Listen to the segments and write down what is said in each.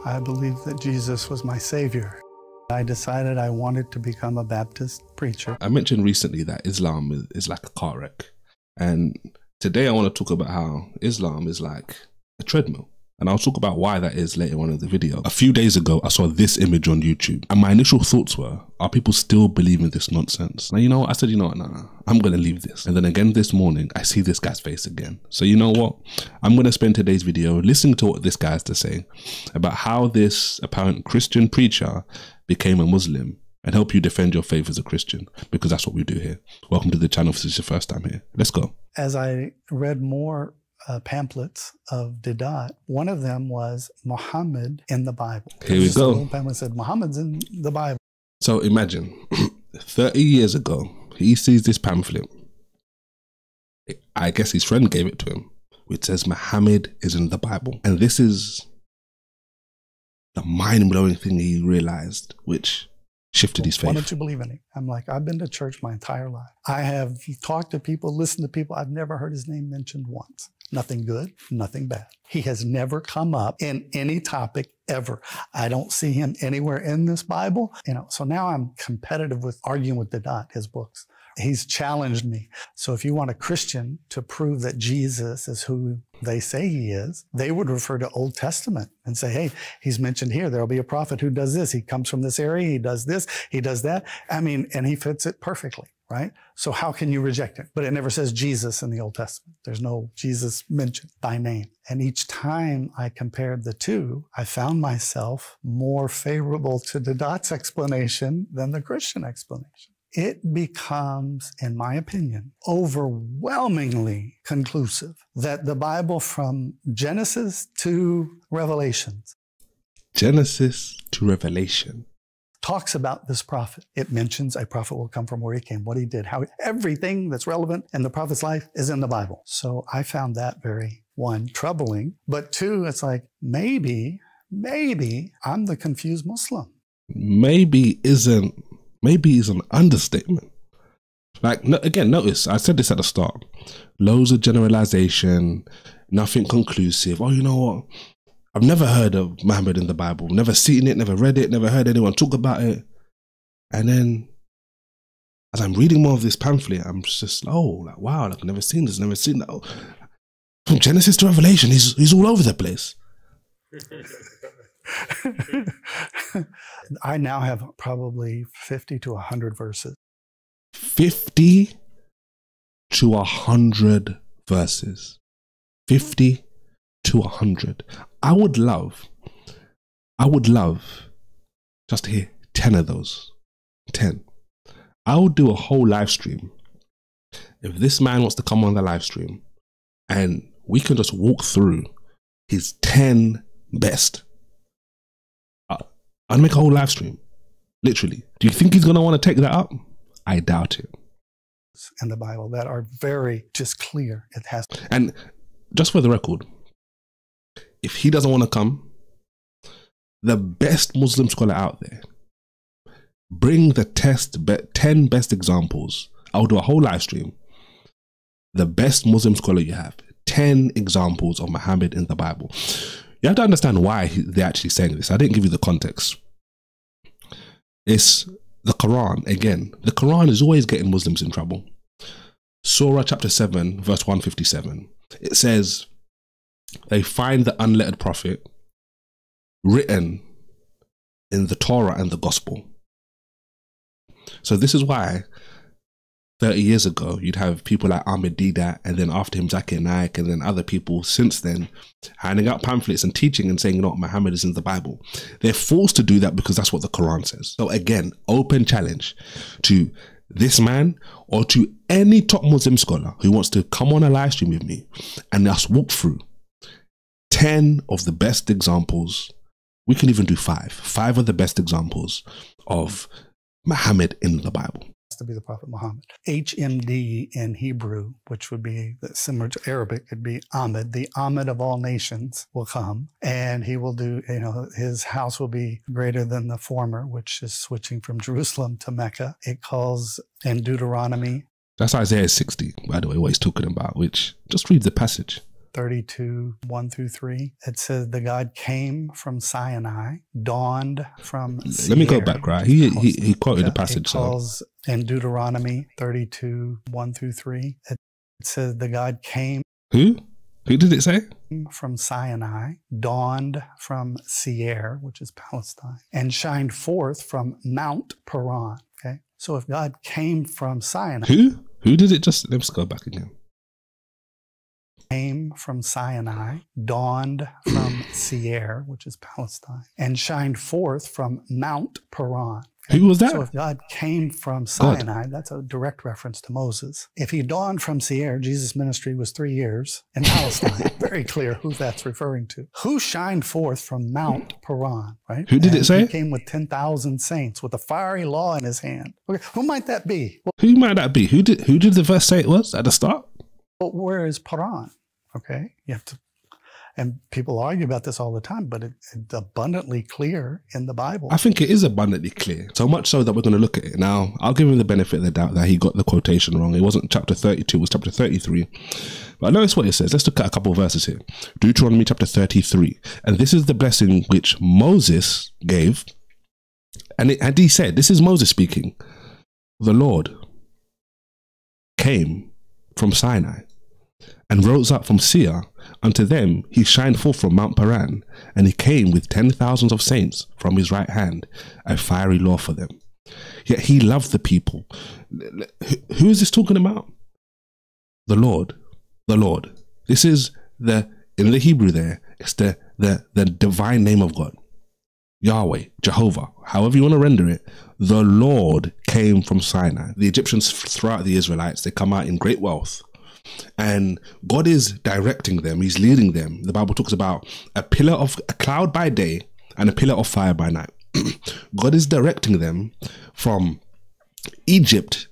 I believed that Jesus was my Savior. I decided I wanted to become a Baptist preacher. I mentioned recently that Islam is like a car wreck. And today I want to talk about how Islam is like a treadmill. And I'll talk about why that is later on in the video. A few days ago, I saw this image on YouTube. And my initial thoughts were, are people still believing this nonsense? Now, you know what? I said, you know what? No, I'm going to leave this. And then again this morning, I see this guy's face again. So you know what? I'm going to spend today's video listening to what this guy has to say about how this apparent Christian preacher became a Muslim and help you defend your faith as a Christian, because that's what we do here. Welcome to the channel if this is your first time here. Let's go. As I read more pamphlets of Deedat, one of them was Mohammad in the Bible. Here we go. The pamphlet said Muhammad's in the Bible. So imagine 30 years ago, he sees this pamphlet. I guess his friend gave it to him, which says Muhammad is in the Bible. And this is the mind-blowing thing he realized, which shifted his faith. Why don't you believe in him? I'm like, I've been to church my entire life. I have talked to people, listened to people. I've never heard his name mentioned once. Nothing good, nothing bad. He has never come up in any topic ever. I don't see him anywhere in this Bible. So now I'm competitive with arguing with Deedat, his books. He's challenged me. So if you want a Christian to prove that Jesus is who they say he is, they would refer to Old Testament and say, hey, he's mentioned here. There'll be a prophet who does this. He comes from this area. He does this. He does that. I mean, and he fits it perfectly, right? So how can you reject it? But it never says Jesus in the Old Testament. There's no Jesus mentioned by name. And each time I compared the two, I found myself more favorable to Deedat's explanation than the Christian explanation. It becomes, in my opinion, overwhelmingly conclusive that the Bible from Genesis to Revelations, talks about this prophet. It mentions a prophet will come from where he came, what he did, how everything that's relevant in the prophet's life is in the Bible. So I found that very, one, troubling, but two, it's like, maybe I'm the confused Muslim. Maybe is an understatement. Like, again, notice, I said this at the start. Loads of generalization, nothing conclusive. Oh, you know what? I've never heard of Muhammad in the Bible. Never seen it, never read it, never heard anyone talk about it. And then, as I'm reading more of this pamphlet, I'm just, oh, like, wow, like, I've never seen this, never seen that. Oh, from Genesis to Revelation, he's all over the place. I now have probably 50 to 100 verses. 50 to 100 verses. 50 to 100. I would love just to hear 10 of those. 10. I would do a whole live stream. If this man wants to come on the live stream and we can just walk through his 10 best. I'd make a whole live stream, literally. Do you think he's going to want to take that up? I doubt it. In the Bible that are very just clear. It has. And just for the record, if he doesn't want to come, the best Muslim scholar out there, bring the 10 best examples. I'll do a whole live stream. The best Muslim scholar you have, 10 examples of Muhammad in the Bible. You have to understand why they're actually saying this. I didn't give you the context. It's the Quran. Again, the Quran is always getting Muslims in trouble. Surah chapter 7, verse 157. It says, they find the unlettered prophet written in the Torah and the Gospel. So this is why 30 years ago, you'd have people like Deedat, and then after him, Zakir Naik, and then other people since then, handing out pamphlets and teaching and saying, you know what, Muhammad is in the Bible. They're forced to do that because that's what the Quran says. So again, open challenge to this man or to any top Muslim scholar who wants to come on a live stream with me and us walk through 10 of the best examples. We can even do 5 of the best examples of Muhammad in the Bible. To be the Prophet Muhammad. HMD in Hebrew, which would be similar to Arabic, could be Ahmed. The Ahmed of all nations will come, and he will do, his house will be greater than the former, which is switching from Jerusalem to Mecca. It calls in Deuteronomy. That's Isaiah 60, by the way, what he's talking about, which just read the passage. 32, 1 through 3. It says the God came from Sinai, dawned from Seir. Let me go back, right? He quoted the passage. It calls in Deuteronomy 32, 1 through 3. It says the God came. Who? Who did it say? From Sinai, dawned from Seir, which is Palestine, and shined forth from Mount Paran. Okay, so if God came from Sinai, who did it? Just let's go back again. Came from Sinai, dawned from Seir, which is Palestine, and shined forth from Mount Paran. Okay? Who was that? So if God came from Sinai, that's a direct reference to Moses. If he dawned from Seir, Jesus' ministry was 3 years in Palestine. Very clear who that's referring to. Who shined forth from Mount Paran, right? Who did it say? He came with 10,000 saints with a fiery law in his hand. Okay, who might that be? Well, who might that be? Who did the verse say it was at the start? well, where is Paran? Okay, you have to, and people argue about this all the time, but it's abundantly clear in the Bible. I think it is abundantly clear, so much so that we're going to look at it. Now, I'll give him the benefit of the doubt that he got the quotation wrong. It wasn't chapter 32, it was chapter 33. But notice what it says. Let's look at a couple of verses here. Deuteronomy chapter 33. And this is the blessing which Moses gave. And he said, this is Moses speaking. The Lord came from Sinai and rose up from Seir. Unto them he shined forth from Mount Paran, and he came with 10,000s of saints from his right hand, a fiery law for them. Yet he loved the people. Who is this talking about? The Lord. The Lord. This is in the Hebrew there, it's the divine name of God. Yahweh, Jehovah, however you want to render it. The Lord came from Sinai. The Egyptians throw out the Israelites. They come out in great wealth. And God is directing them. He's leading them. The Bible talks about a cloud by day and a pillar of fire by night. God is directing them from Egypt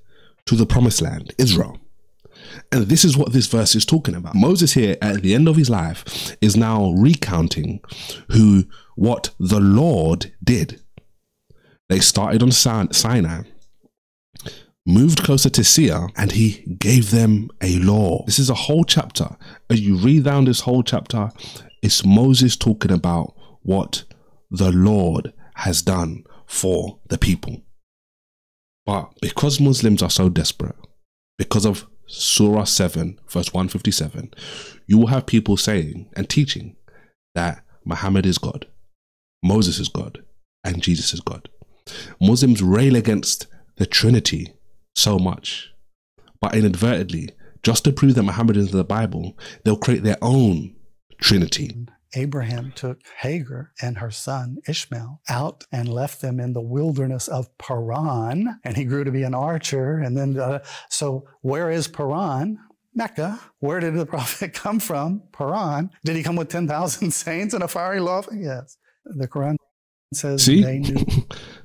to the promised land, Israel. And this is what this verse is talking about. Moses here at the end of his life is now recounting what the Lord did. They started on Sinai, moved closer to Seir, and he gave them a law. This is a whole chapter. As you read down this whole chapter, it's Moses talking about what the Lord has done for the people. But because Muslims are so desperate, because of Surah 7, verse 157, you will have people saying and teaching that Muhammad is God, Moses is God, and Jesus is God. Muslims rail against the Trinity so much, but inadvertently, just to prove that Muhammad is in the Bible, they'll create their own Trinity. Abraham took Hagar and her son Ishmael out and left them in the wilderness of Paran, and he grew to be an archer. And then, so where is Paran? Mecca. Where did the prophet come from? Paran. Did he come with 10,000 saints and a fiery law? Yes. The Quran says they knew.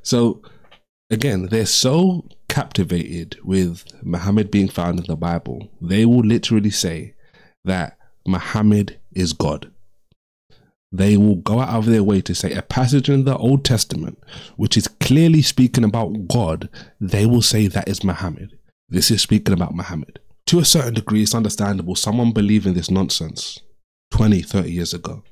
So again, they're so captivated with Muhammad being found in the Bible, they will literally say that Muhammad is God. They will go out of their way to say a passage in the Old Testament, which is clearly speaking about God, they will say that is Muhammad. This is speaking about Muhammad. To a certain degree, it's understandable someone believing this nonsense 20, 30 years ago.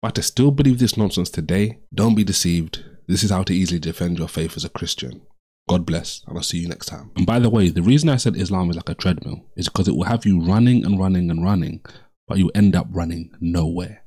But to still believe this nonsense today, don't be deceived. This is how to easily defend your faith as a Christian. God bless, and I'll see you next time. And by the way, the reason I said Islam is like a treadmill is because it will have you running and running and running, but you end up running nowhere.